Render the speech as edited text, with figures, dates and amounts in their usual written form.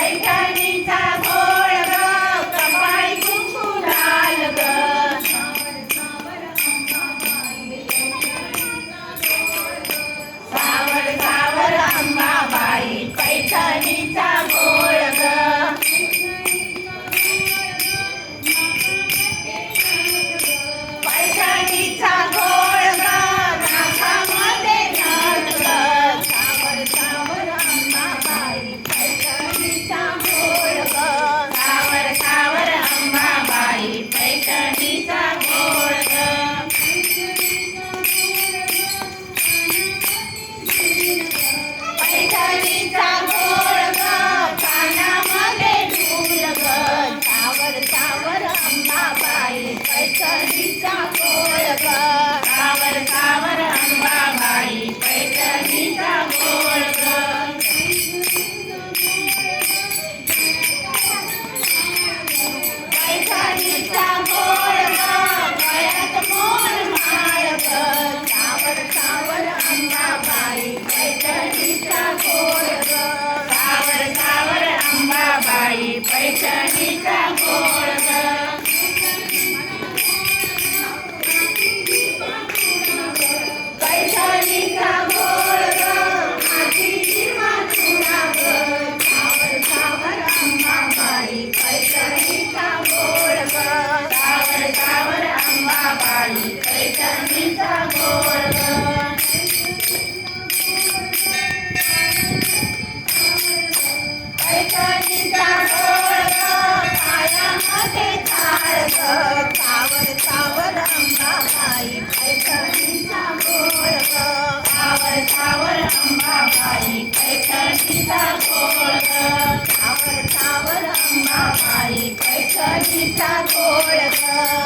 पैठणीचा घोळ ग कपाळी कुंकू लाल ग सावर सावर अंबाबाई पैठणीचा घोळ ग पैठणीचा घोळ ग नाकामध्ये नथ ग सावर सावर अंबाबाई पैठणीचा घोळ ग सावर सावर अंबाबाई पैठणीचा घोळ ग पैठणीचा घोळ ग कानामध्ये ढोल ग सावर सावर अंबाबाई पैठणीचा घोळ ग सावर सावर अंबाबाई पैठणीचा घोळ ग पैठणीचा घोळ ग गळ्यात मोर माळ ग सावर सावर अंबाबाई पैठणीचा घोळ ग सावर सावर अंबाबाई पैठणीचा घोळ ग पैठणीचा घोळ ग हातीची माचुरा ग सावर सावर अंबाबाई पैठणीचा घोळ ग सावर सावर अंबाबाई पैठणीचा घोळ ग पैठणीचा घोळ ग पायामध्ये थाळ ग सावर सावर अंबाबाई पैठणीचा घोळ ग सावर सावर अंबाबाई पैठणीचा घोळ ग सावर सावर अंबाबाई पैठणीचा घोळ ग